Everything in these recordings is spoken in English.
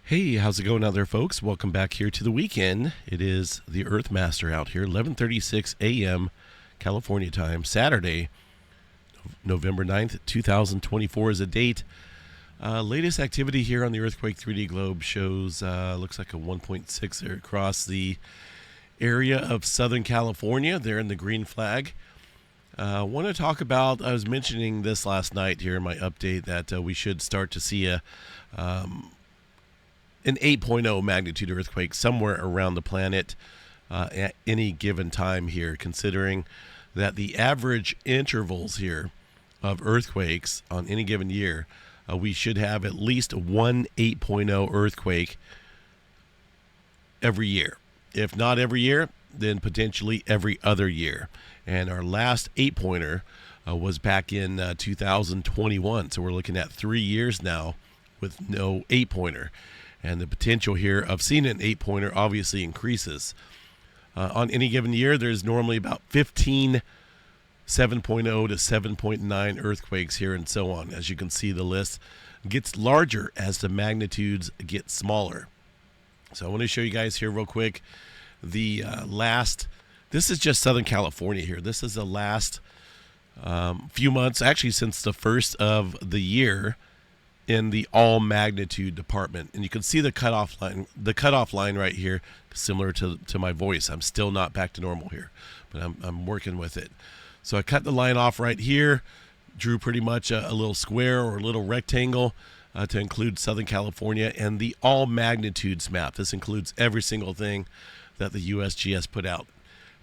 Hey, how's it going out there, folks? Welcome back here to the weekend. It is the Earthmaster out here, 11:36 a.m. California time, Saturday, November 9th, 2024 is a date. Latest activity here on the Earthquake 3D globe shows looks like a 1.6 there across the area of Southern California. There in the green flag. I want to talk about, I was mentioning this last night here in my update that we should start to see an 8.0 magnitude earthquake somewhere around the planet at any given time here, considering that the average intervals here of earthquakes on any given year, we should have at least one 8.0 earthquake every year. If not every year, then potentially every other year. And our last 8-pointer was back in 2021. So we're looking at 3 years now with no 8-pointer. And the potential here of seeing an 8-pointer obviously increases. On any given year, there's normally about 15 7.0 to 7.9 earthquakes here and so on. As you can see, the list gets larger as the magnitudes get smaller. So I want to show you guys here real quick the this is just Southern California here. This is the last few months, actually since the first of the year, in the all magnitude department. And you can see the cutoff line right here, similar to my voice. I'm still not back to normal here, but I'm working with it. So I cut the line off right here, drew pretty much a little square or a little rectangle to include Southern California and the all magnitudes map. This includes every single thing that the USGS put out.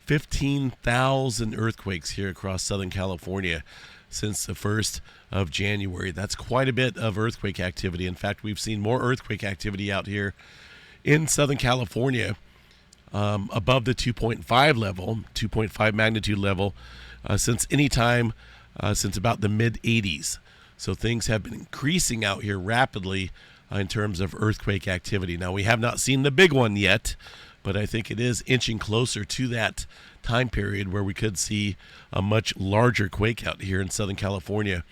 15,000 earthquakes here across Southern California since the 1st of January. That's quite a bit of earthquake activity. In fact, we've seen more earthquake activity out here in Southern California above the 2.5 level, 2.5 magnitude level, since any time since about the mid-'80s. So things have been increasing out here rapidly in terms of earthquake activity. Now, we have not seen the big one yet, but I think it is inching closer to that time period where we could see a much larger quake out here in Southern California.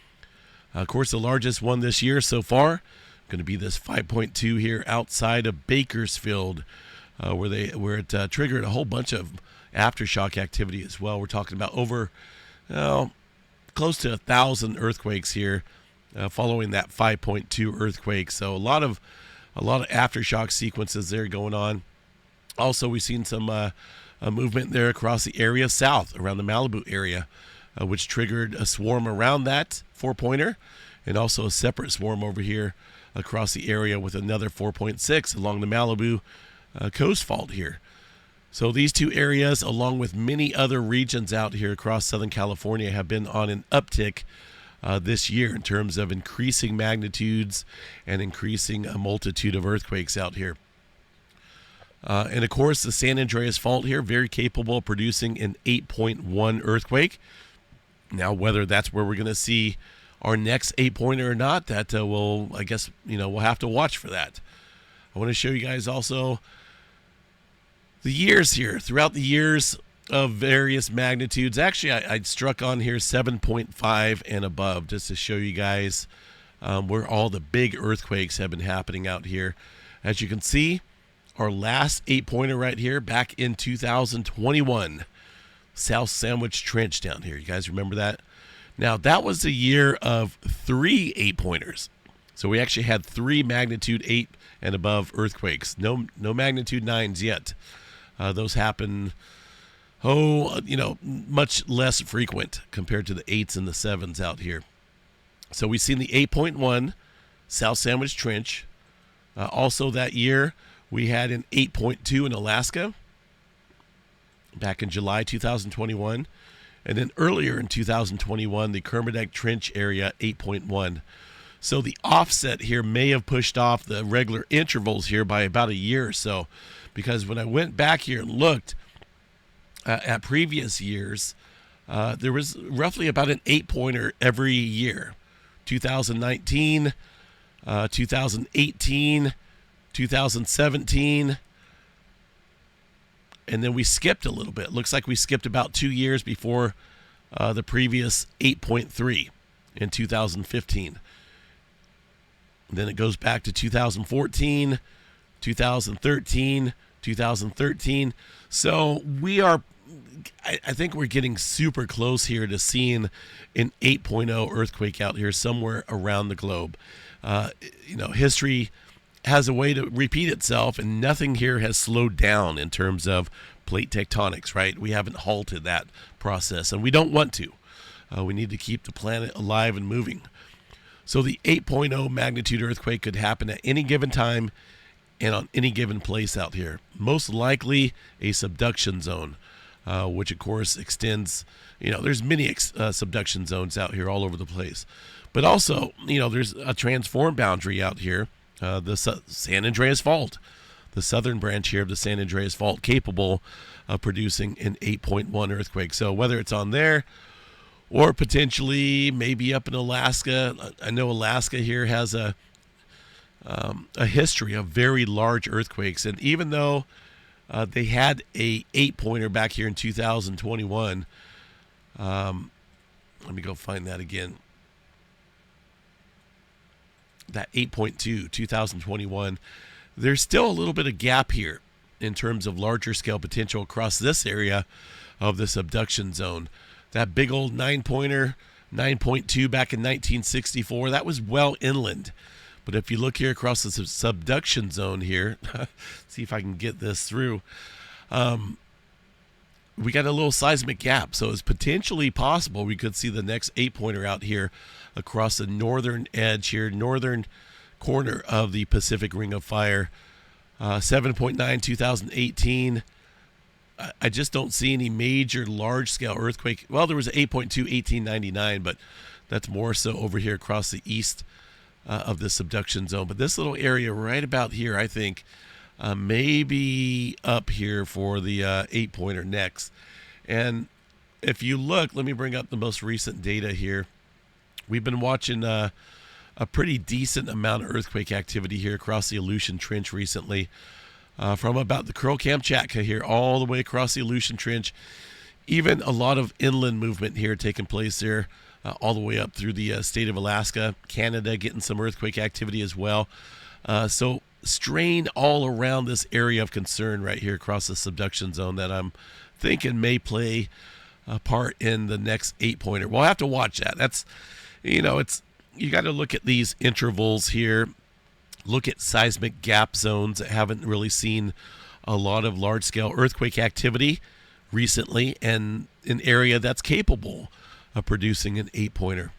Of course, the largest one this year so far going to be this 5.2 here outside of Bakersfield, where it triggered a whole bunch of aftershock activity as well. We're talking about over close to 1,000 earthquakes here following that 5.2 earthquake. So a lot of aftershock sequences there going on. Also, we've seen some movement there across the area south, around the Malibu area, which triggered a swarm around that 4-pointer, and also a separate swarm over here across the area with another 4.6 along the Malibu coast fault here. So these two areas, along with many other regions out here across Southern California, have been on an uptick this year in terms of increasing magnitudes and increasing a multitude of earthquakes out here. And of course, the San Andreas Fault here, very capable of producing an 8.1 earthquake. Now, whether that's where we're going to see our next 8-pointer or not, that we'll have to watch for that. I want to show you guys also the years here, throughout the years of various magnitudes. Actually, I struck on here 7.5 and above just to show you guys where all the big earthquakes have been happening out here. As you can see, our last 8-pointer right here back in 2021, South Sandwich Trench down here. You guys remember that? Now, that was the year of 3 8-pointers. So we actually had 3 magnitude 8 and above earthquakes. No magnitude 9s yet. Those happen, much less frequent compared to the 8s and the 7s out here. So we've seen the 8.1 South Sandwich Trench. Also that year, we had an 8.2 in Alaska back in July 2021. And then earlier in 2021, the Kermadec Trench area, 8.1. So the offset here may have pushed off the regular intervals here by about a year or so. Because when I went back here and looked at previous years, there was roughly about an 8-pointer every year. 2019, 2018, 2017, and then we skipped a little bit. Looks like we skipped about 2 years before the previous 8.3 in 2015. And then it goes back to 2014 2013, 2013. So we are, I think we're getting super close here to seeing an 8.0 earthquake out here somewhere around the globe. History has a way to repeat itself, and nothing here has slowed down in terms of plate tectonics, right? We haven't halted that process, and we don't want to. We need to keep the planet alive and moving. So the 8.0 magnitude earthquake could happen at any given time and on any given place out here. Most likely a subduction zone, which of course extends, there's many subduction zones out here all over the place. But also, there's a transform boundary out here, the San Andreas Fault, the southern branch here of the San Andreas Fault, capable of producing an 8.1 earthquake. So whether it's on there or potentially maybe up in Alaska, I know Alaska here has a history of very large earthquakes, and even though they had a 8-pointer back here in 2021, let me go find that again. That 8.2, 2021. There's still a little bit of gap here in terms of larger scale potential across this area of the subduction zone. That big old 9-pointer, 9.2 back in 1964, that was well inland. But if you look here across the subduction zone here, see if I can get this through, we got a little seismic gap. So it's potentially possible we could see the next 8-pointer out here across the northern edge here, northern corner of the Pacific Ring of Fire. 7.9, 2018. I just don't see any major large-scale earthquake. Well, there was an 8.2, 1899, but that's more so over here across the east of the subduction zone. But this little area right about here, I think, maybe up here for the 8-pointer next. And if you look, let me bring up the most recent data here. We've been watching a pretty decent amount of earthquake activity here across the Aleutian Trench recently. From about the Kuril Kamchatka here all the way across the Aleutian Trench. Even a lot of inland movement here taking place there, all the way up through the state of Alaska, Canada getting some earthquake activity as well. So strain all around this area of concern right here across the subduction zone that I'm thinking may play a part in the next 8-pointer. We'll have to watch that. That's, you got to look at these intervals here. Look at seismic gap zones that haven't really seen a lot of large-scale earthquake activity recently, and an area that's capable of producing an 8-pointer.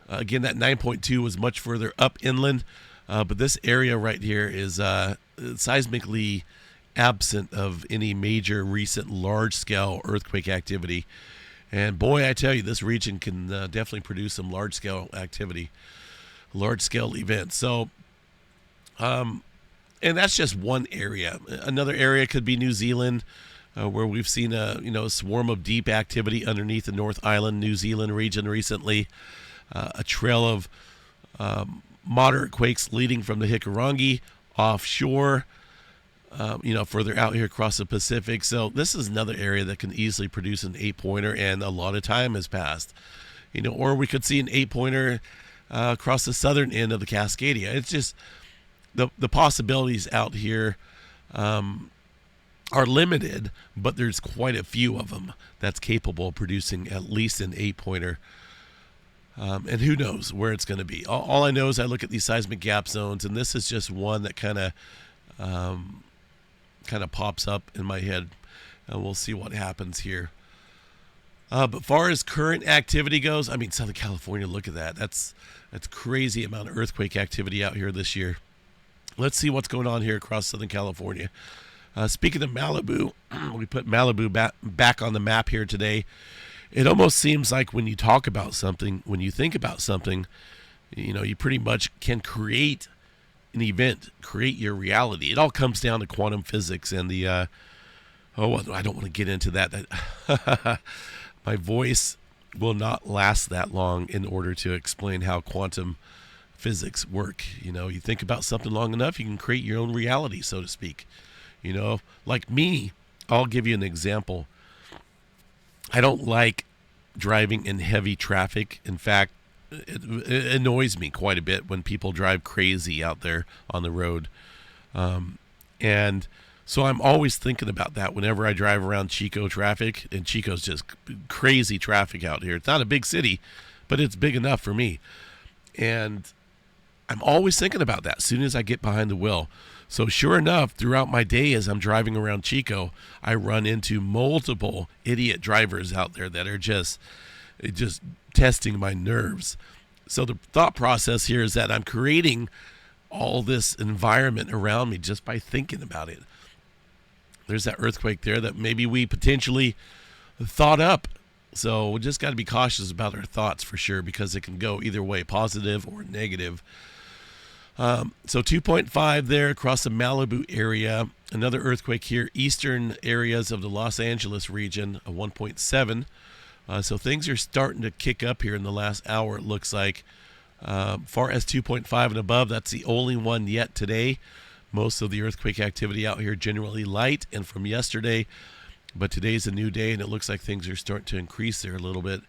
Again, that 9.2 was much further up inland, but this area right here is seismically absent of any major recent large-scale earthquake activity. And boy, I tell you, this region can definitely produce some large-scale activity, large-scale events. So, and that's just one area. Another area could be New Zealand, where we've seen a swarm of deep activity underneath the North Island, New Zealand region recently. A trail of moderate quakes leading from the Hikurangi offshore, further out here across the Pacific. So this is another area that can easily produce an 8-pointer, and a lot of time has passed. Or we could see an 8-pointer across the southern end of the Cascadia. It's just the possibilities out here are limited, but there's quite a few of them that's capable of producing at least an 8-pointer. And who knows where it's going to be. All I know is I look at these seismic gap zones, and this is just one that kind of pops up in my head, and we'll see what happens here. But far as current activity goes, I mean, Southern California, look at that. That's crazy amount of earthquake activity out here this year. Let's see what's going on here across Southern California. Speaking of Malibu, we put Malibu back on the map here today. It almost seems like when you talk about something, when you think about something, you pretty much can create an event, create your reality. It all comes down to quantum physics and the, I don't want to get into that. My voice will not last that long in order to explain how quantum physics work. You think about something long enough, you can create your own reality, so to speak. Like me, I'll give you an example. I don't like driving in heavy traffic. In fact, it annoys me quite a bit when people drive crazy out there on the road. And so I'm always thinking about that whenever I drive around Chico traffic. And Chico's just crazy traffic out here. It's not a big city, but it's big enough for me. And I'm always thinking about that as soon as I get behind the wheel. So sure enough, throughout my day as I'm driving around Chico, I run into multiple idiot drivers out there that are just testing my nerves. So the thought process here is that I'm creating all this environment around me just by thinking about it. There's that earthquake there that maybe we potentially thought up. So we just got to be cautious about our thoughts for sure, because it can go either way, positive or negative. So 2.5 there across the Malibu area. Another earthquake here, eastern areas of the Los Angeles region, a 1.7. So things are starting to kick up here in the last hour, it looks like. Far as 2.5 and above, that's the only one yet today. Most of the earthquake activity out here generally light and from yesterday. But today's a new day, and it looks like things are starting to increase there a little bit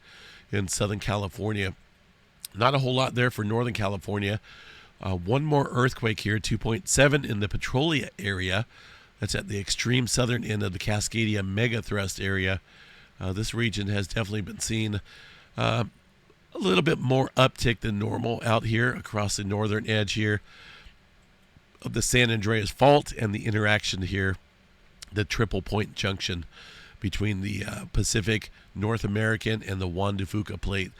in Southern California. Not a whole lot there for Northern California. One more earthquake here, 2.7 in the Petrolia area. That's at the extreme southern end of the Cascadia megathrust area. This region has definitely been seeing a little bit more uptick than normal out here across the northern edge here of the San Andreas Fault and the interaction here, the triple point junction between the Pacific, North American, and the Juan de Fuca plate.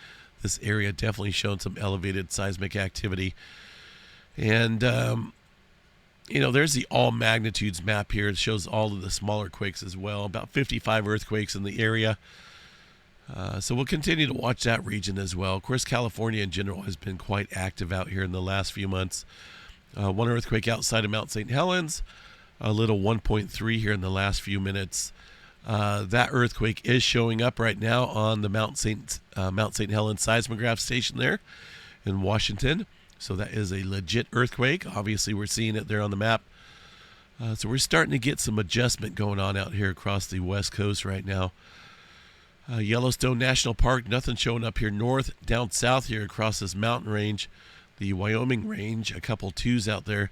This area definitely shown some elevated seismic activity. And, there's the all magnitudes map here. It shows all of the smaller quakes as well. About 55 earthquakes in the area. So we'll continue to watch that region as well. Of course, California in general has been quite active out here in the last few months. One earthquake outside of Mount St. Helens. A little 1.3 here in the last few minutes. That earthquake is showing up right now on the Mount St. Helens seismograph station there in Washington. So that is a legit earthquake. Obviously, we're seeing it there on the map. So we're starting to get some adjustment going on out here across the West Coast right now. Yellowstone National Park, nothing showing up here north. Down south here across this mountain range, the Wyoming range, a couple twos out there.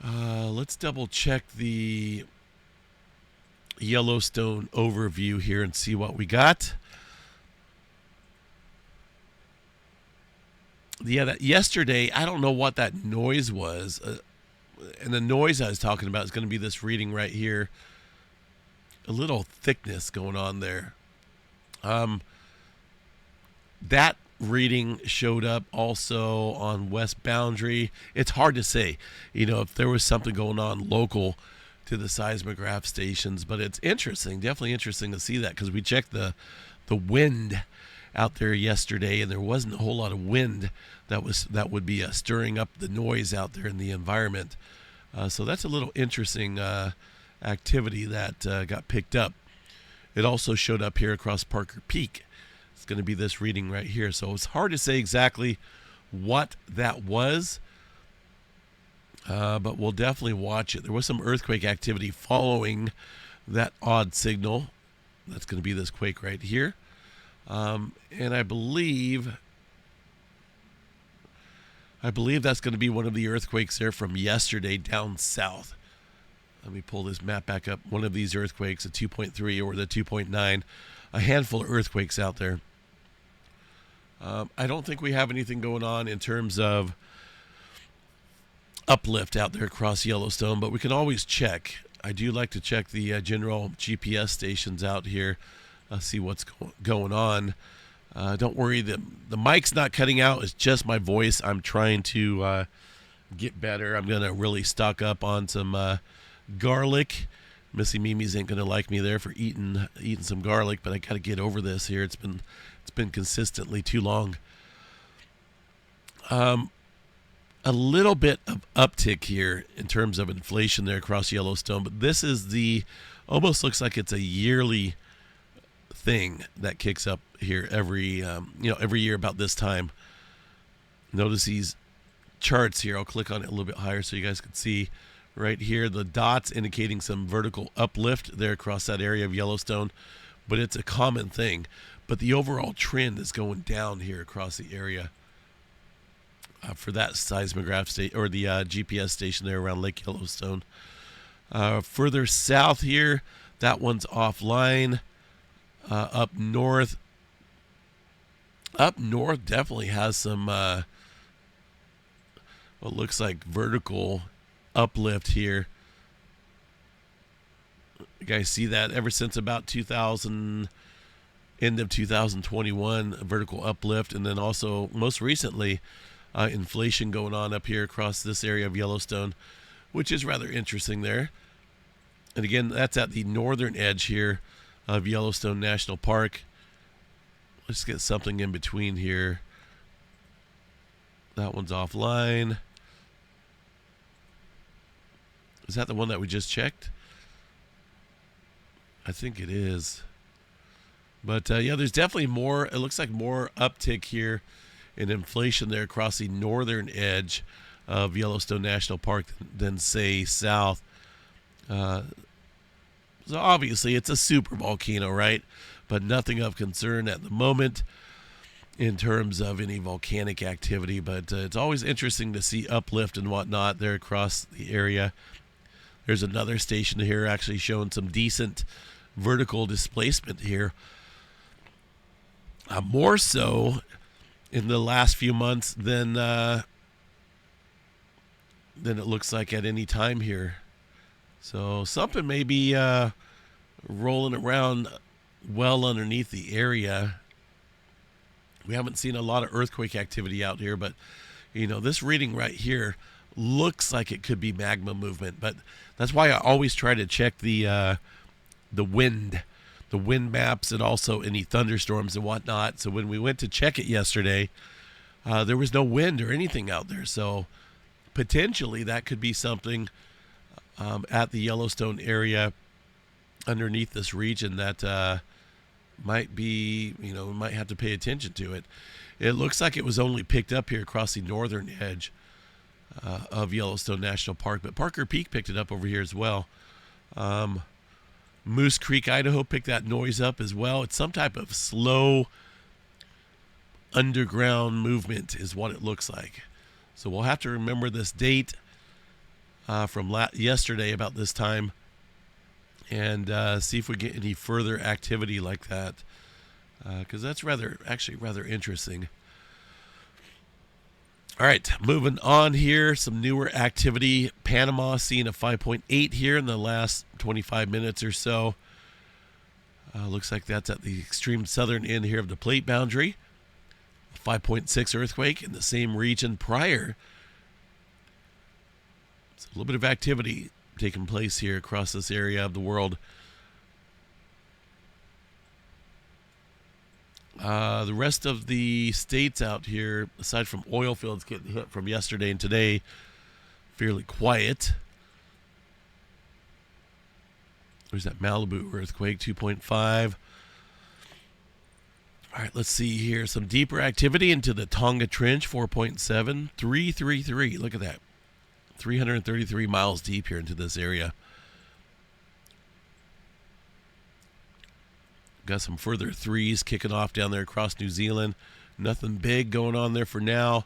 Let's double check the Yellowstone overview here and see what we got. Yeah, that yesterday, I don't know what that noise was. And the noise I was talking about is going to be this reading right here. A little thickness going on there. That reading showed up also on West Boundary. It's hard to say, if there was something going on local to the seismograph stations, but it's interesting, definitely interesting to see that, because we checked the wind out there yesterday, and there wasn't a whole lot of wind that would be stirring up the noise out there in the environment. So that's a little interesting activity that got picked up. It also showed up here across Parker Peak. It's going to be this reading right here. So it's hard to say exactly what that was, but we'll definitely watch it. There was some earthquake activity following that odd signal. That's going to be this quake right here. And I believe that's going to be one of the earthquakes there from yesterday down south. Let me pull this map back up. One of these earthquakes, a 2.3 or the 2.9, a handful of earthquakes out there. I don't think we have anything going on in terms of uplift out there across Yellowstone, but we can always check. I do like to check the general GPS stations out here, see what's going on. Don't worry, the mic's not cutting out. It's just my voice. I'm trying to get better. I'm going to really stock up on some garlic. Missy Mimi's ain't going to like me there for eating some garlic, but I got to get over this here. It's been consistently too long. A little bit of uptick here in terms of inflation there across Yellowstone, but this is almost looks like it's a yearly thing that kicks up here every year about this time. Notice these charts here. I'll click on it a little bit higher so you guys can see right here the dots indicating some vertical uplift there across that area of Yellowstone, but it's a common thing. But the overall trend is going down here across the area. for that seismograph or the GPS station there around Lake Yellowstone. Further south here, that one's offline. Up north definitely has some what looks like vertical uplift here. You guys see that ever since about 2000, end of 2021, a vertical uplift, and then also most recently inflation going on up here across this area of Yellowstone, which is rather interesting there. And again, that's at the northern edge here of Yellowstone National Park. Let's get something in between here. That one's offline. Is that the one that we just checked? I think it is. But yeah, there's definitely more. It looks like more uptick here in inflation there across the northern edge of Yellowstone National Park than say south. So obviously it's a super volcano, right? But nothing of concern at the moment in terms of any volcanic activity. But it's always interesting to see uplift and whatnot there across the area. There's another station here actually showing some decent vertical displacement here. More so in the last few months than it looks like at any time here. So something may be rolling around well underneath the area. We haven't seen a lot of earthquake activity out here, but this reading right here looks like it could be magma movement. But that's why I always try to check the wind maps and also any thunderstorms and whatnot. So when we went to check it yesterday, there was no wind or anything out there. So potentially that could be something at the Yellowstone area underneath this region that might be, might have to pay attention to it. It looks like it was only picked up here across the northern edge of Yellowstone National Park, but Parker Peak picked it up over here as well. Moose Creek, Idaho picked that noise up as well. It's some type of slow underground movement is what it looks like. So we'll have to remember this date from yesterday about this time and see if we get any further activity like that, because that's rather interesting. All right, moving on here, some newer activity. Panama seeing a 5.8 here in the last 25 minutes or so. Looks like that's at the extreme southern end here of the plate boundary. 5.6 earthquake in the same region prior. So a little bit of activity taking place here across this area of the world. The rest of the states out here, aside from oil fields getting hit from yesterday and today, fairly quiet. There's that Malibu earthquake, 2.5. All right, let's see here. Some deeper activity into the Tonga Trench, 4.7. 333, look at that. 333 miles deep here into this area. Got some further threes kicking off down there across New Zealand. Nothing big going on there for now.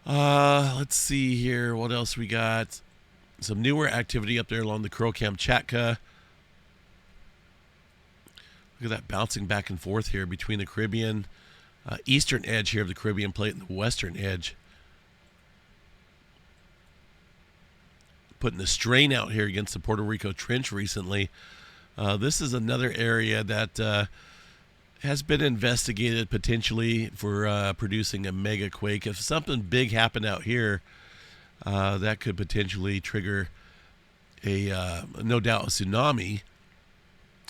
Let's see here. What else we got? Some newer activity up there along the Kuril-Kamchatka. Look at that bouncing back and forth here between the Caribbean, eastern edge here of the Caribbean plate and the western edge. Putting the strain out here against the Puerto Rico Trench recently. This is another area that has been investigated potentially for producing a mega quake. If something big happened out here, that could potentially trigger no doubt, a tsunami.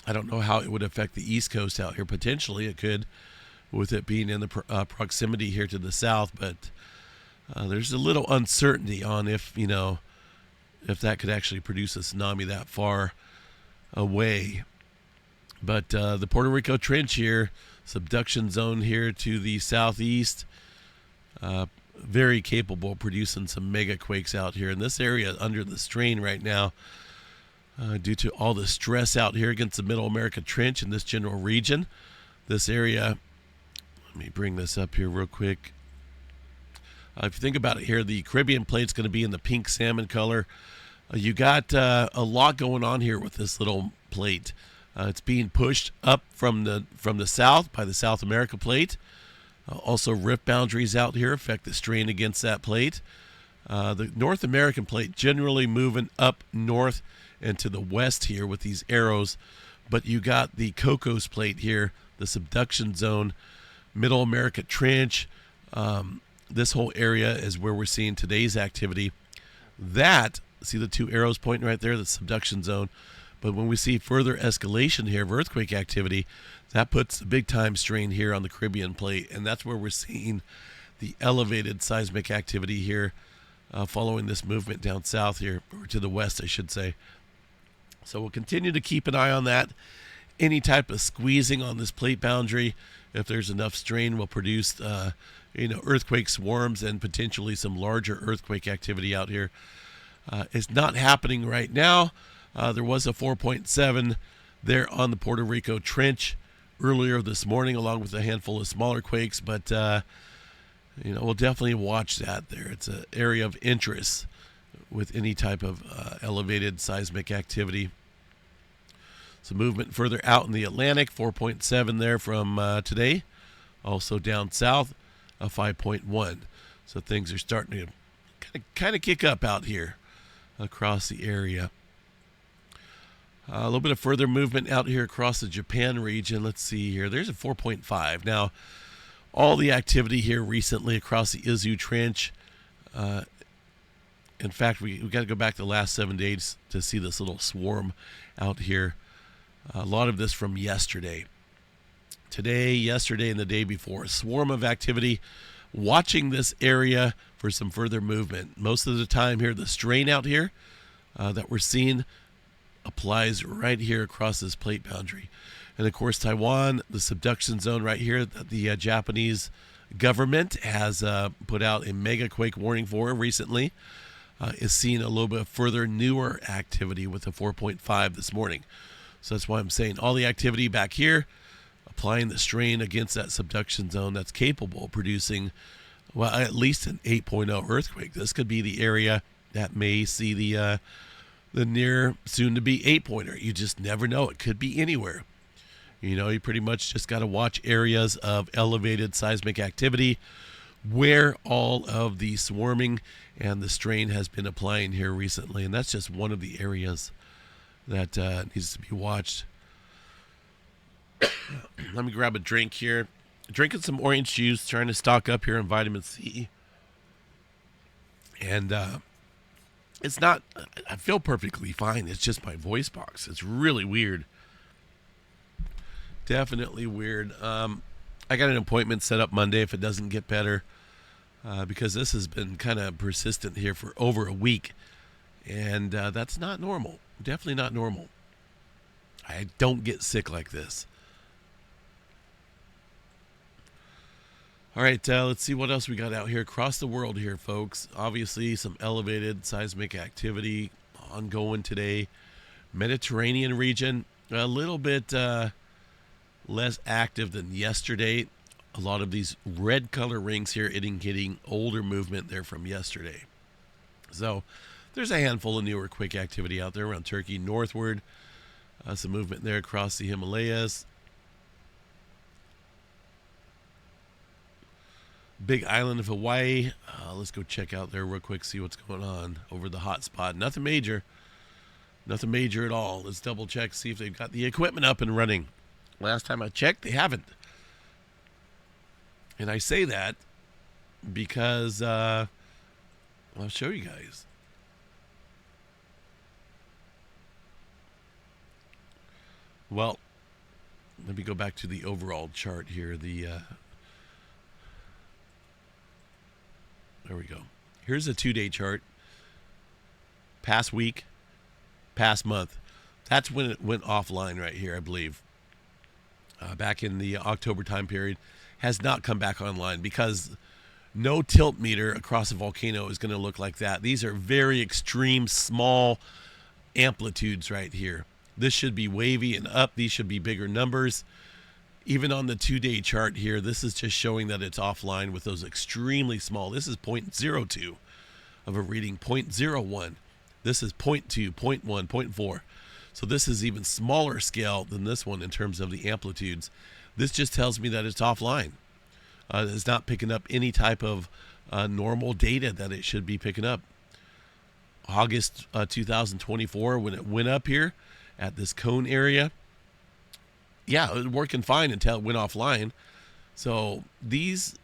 I don't know how it would affect the East Coast out here. Potentially it could, with it being in the proximity here to the south, but there's a little uncertainty on if that could actually produce a tsunami that far away. But the Puerto Rico Trench here, subduction zone here to the southeast, very capable of producing some mega quakes out here. And this area under the strain right now due to all the stress out here against the Middle America Trench in this general region. This area, let me bring this up here real quick. If you think about it here, the Caribbean plate's going to be in the pink salmon color. You got a lot going on here with this little plate. It's being pushed up from the south by the South America plate. Also, rift boundaries out here affect the strain against that plate. The North American plate generally moving up north and to the west here with these arrows. But you got the Cocos plate here, the subduction zone, Middle America Trench. This whole area is where we're seeing today's activity. That, see the two arrows pointing right there, the subduction zone. But when we see further escalation here of earthquake activity, that puts a big time strain here on the Caribbean plate. And that's where we're seeing the elevated seismic activity here following this movement down south here, or to the west, I should say. So we'll continue to keep an eye on that. Any type of squeezing on this plate boundary, if there's enough strain, will produce earthquake swarms and potentially some larger earthquake activity out here. It's not happening right now. There was a 4.7 there on the Puerto Rico Trench earlier this morning, along with a handful of smaller quakes, but we'll definitely watch that there. It's an area of interest with any type of elevated seismic activity. Some movement further out in the Atlantic, 4.7 there from today. Also down south, a 5.1. So things are starting to kind of kick up out here across the area. A little bit of further movement out here across the Japan region. Let's see here. There's a 4.5. Now, all the activity here recently across the Izu Trench. In fact, we got to go back the last 7 days to see this little swarm out here. A lot of this from yesterday. Today, yesterday, and the day before. A swarm of activity. Watching this area for some further movement. Most of the time here, the strain out here that we're seeing applies right here across this plate boundary. And of course, Taiwan, the subduction zone right here that the Japanese government has put out a mega quake warning for recently, is seeing a little bit further newer activity with a 4.5 this morning. So that's why I'm saying all the activity back here, applying the strain against that subduction zone that's capable of producing, well, at least an 8.0 earthquake. This could be the area that may see the near soon-to-be 8-pointer. You just never know. It could be anywhere. You pretty much just got to watch areas of elevated seismic activity where all of the swarming and the strain has been applying here recently. And that's just one of the areas that needs to be watched. Let me grab a drink here. Drinking some orange juice, trying to stock up here on vitamin C. And it's not, I feel perfectly fine. It's just my voice box. It's really weird. Definitely weird. I got an appointment set up Monday if it doesn't get better, because this has been kind of persistent here for over a week. And that's not normal. Definitely not normal. I don't get sick like this. All right, let's see what else we got out here across the world here, folks. Obviously, some elevated seismic activity ongoing today. Mediterranean region, a little bit less active than yesterday. A lot of these red color rings here indicating older movement there from yesterday. So there's a handful of newer quake activity out there around Turkey northward. Some movement there across the Himalayas. Big island of Hawaii. Let's go check out there real quick, see what's going on over the hot spot. Nothing major. Nothing major at all. Let's double check, see if they've got the equipment up and running. Last time I checked, they haven't. And I say that because I'll show you guys. Well, let me go back to the overall chart here. There we go. Here's a 2-day chart. Past week, past month. That's when it went offline right here, I believe. Back in the October time period. Has not come back online because no tilt meter across a volcano is going to look like that. These are very extreme, small amplitudes right here. This should be wavy and up. These should be bigger numbers. even on the 2-day chart here, this is just showing that it's offline with those extremely small. This is 0.02 of a reading, 0.01. This is 0.2, 0.1, 0.4. So this is even smaller scale than this one in terms of the amplitudes. This just tells me that it's offline. It's not picking up any type of normal data that it should be picking up. August 2024, when it went up here at this cone area, yeah, it was working fine until it went offline. So these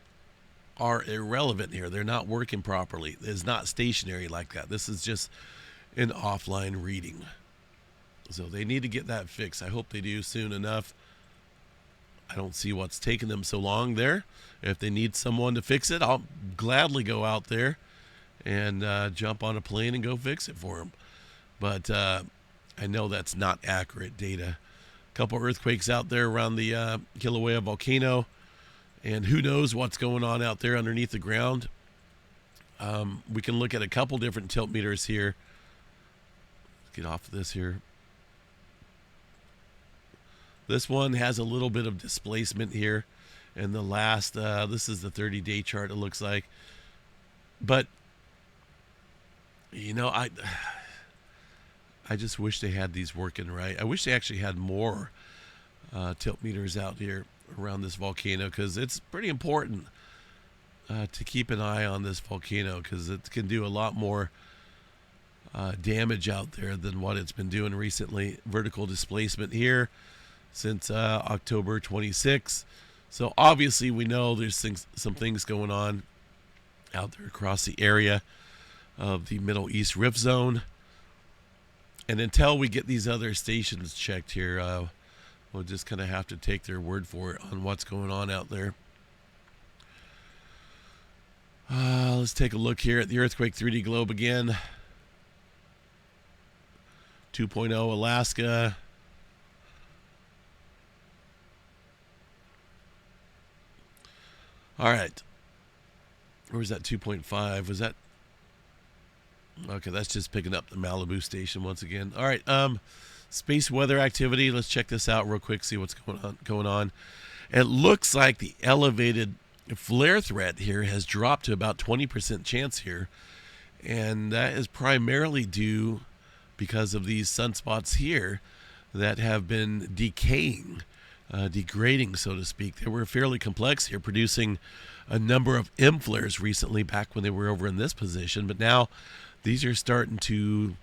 are irrelevant here. They're not working properly. It's not stationary like that. This is just an offline reading. So they need to get that fixed. I hope they do soon enough. I don't see what's taking them so long there. If they need someone to fix it, I'll gladly go out there and jump on a plane and go fix it for them. But I know that's not accurate data. A couple earthquakes out there around the Kilauea volcano, and who knows what's going on out there underneath the ground. We can look at a couple different tilt meters here. Let's get off of this here. This one has a little bit of displacement here. And the last, this is the 30-day chart, it looks like. But, you know, I just wish they had these working right. I wish they actually had more tilt meters out here around this volcano, because it's pretty important to keep an eye on this volcano, because it can do a lot more damage out there than what it's been doing recently. Vertical displacement here since October 26th. So obviously we know there's some things going on out there across the area of the Middle East Rift Zone. And until we get these other stations checked here, we'll just kind of have to take their word for it on what's going on out there. Let's take a look here at the Earthquake 3D globe again. 2.0 Alaska. All right. Or was that 2.5? Was that? Okay, that's just picking up the Malibu station once again. All right. Space weather activity. Let's check this out real quick, see what's going on. It looks like the elevated flare threat here has dropped to about 20% chance here. And that is primarily due because of these sunspots here that have been decaying. Degrading, so to speak. They were fairly complex here, producing a number of M flares recently back when they were over in this position, but now these are starting to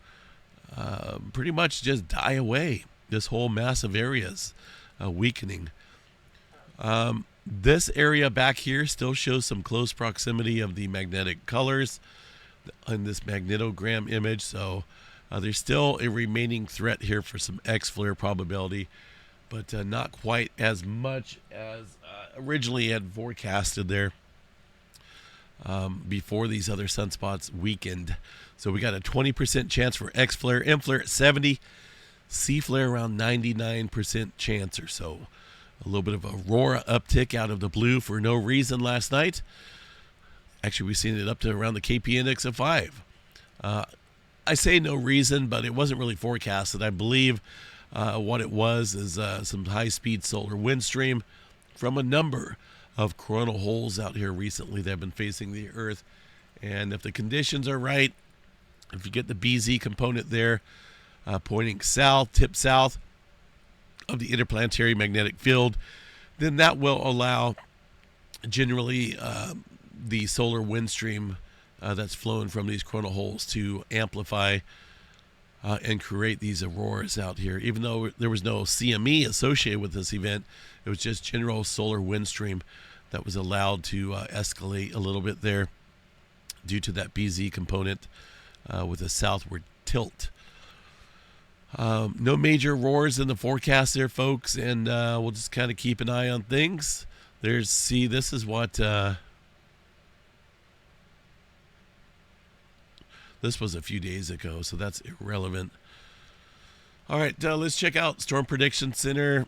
pretty much just die away. This whole massive area's weakening. This area back here still shows some close proximity of the magnetic colors in this magnetogram image, so there's still a remaining threat here for some X flare probability, but not quite as much as originally had forecasted there before these other sunspots weakened. So we got a 20% chance for X flare, M flare at 70, C flare around 99% chance or so. A little bit of aurora uptick out of the blue for no reason last night. Actually, we've seen it up to around the KP index of 5. I say no reason, but it wasn't really forecasted. I believe what it was is some high-speed solar wind stream from a number of coronal holes out here recently that have been facing the Earth. And if the conditions are right, if you get the BZ component there pointing south, tip south of the interplanetary magnetic field, then that will allow generally the solar wind stream that's flowing from these coronal holes to amplify and create these auroras out here. Even though there was no CME associated with this event, it was just general solar wind stream that was allowed to escalate a little bit there due to that BZ component with a southward tilt. No major roars in the forecast there, folks, and we'll just kind of keep an eye on things. This is what this was a few days ago, so that's irrelevant. All right, let's check out Storm Prediction Center.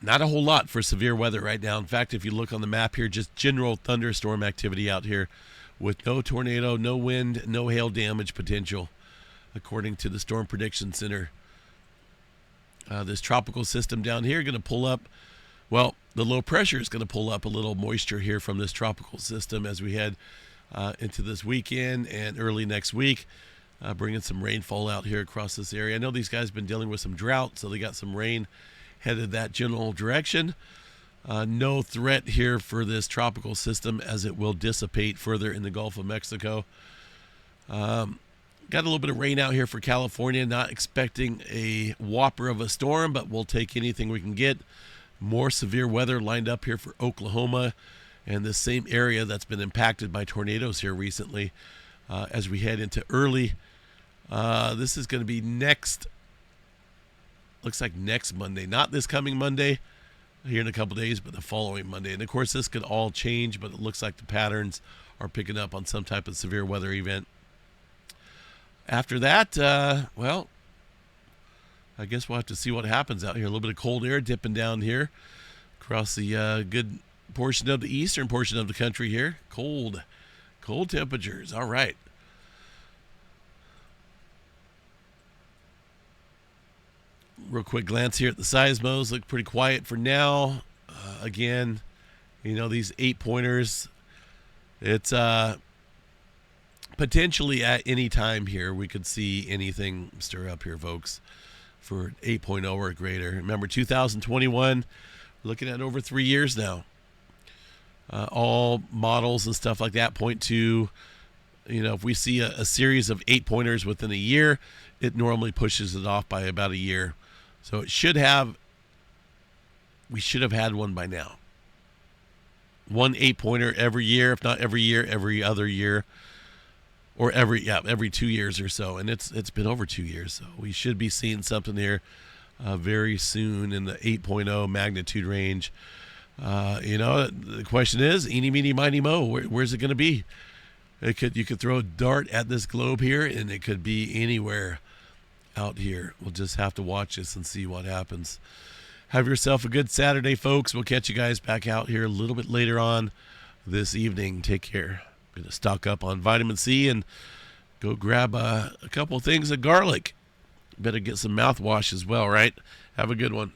Not a whole lot for severe weather right now. In fact, if you look on the map here, just general thunderstorm activity out here with no tornado, no wind, no hail damage potential, according to the Storm Prediction Center. This tropical system down here going to pull up Well, the low pressure is going to pull up a little moisture here from this tropical system as we head into this weekend and early next week, bringing some rainfall out here across this area. I know these guys have been dealing with some drought, so they got some rain headed that general direction. No threat here for this tropical system as it will dissipate further in the Gulf of Mexico. Got a little bit of rain out here for California. Not expecting a whopper of a storm, but we'll take anything we can get. More severe weather lined up here for Oklahoma and this same area that's been impacted by tornadoes here recently as we head into early. This is going to be looks like next Monday. Not this coming Monday here in a couple days, but the following Monday. And, of course, this could all change, but it looks like the patterns are picking up on some type of severe weather event. After that, well, I guess we'll have to see what happens out here. A little bit of cold air dipping down here across the good portion of the eastern portion of the country here. Cold temperatures. All right. Real quick glance here at the seismos. Look pretty quiet for now. Again, these 8-pointers, it's potentially at any time here we could see anything stir up here, folks, for 8.0 or greater. Remember, 2021, we're looking at over 3 years now. All models and stuff like that point to, if we see a series of 8-pointers within a year, it normally pushes it off by about a year. So we should have had one by now. One 8-pointer every year, if not every year, every other year, or every 2 years or so. And it's been over 2 years, so we should be seeing something here very soon in the 8.0 magnitude range. The question is, eeny, meeny, miny, mo, where's it going to be? You could throw a dart at this globe here, and it could be anywhere out here. We'll just have to watch this and see what happens. Have yourself a good Saturday, folks. We'll catch you guys back out here a little bit later on this evening. Take care. I'm going to stock up on vitamin C and go grab a couple things of garlic. Better get some mouthwash as well, right? Have a good one.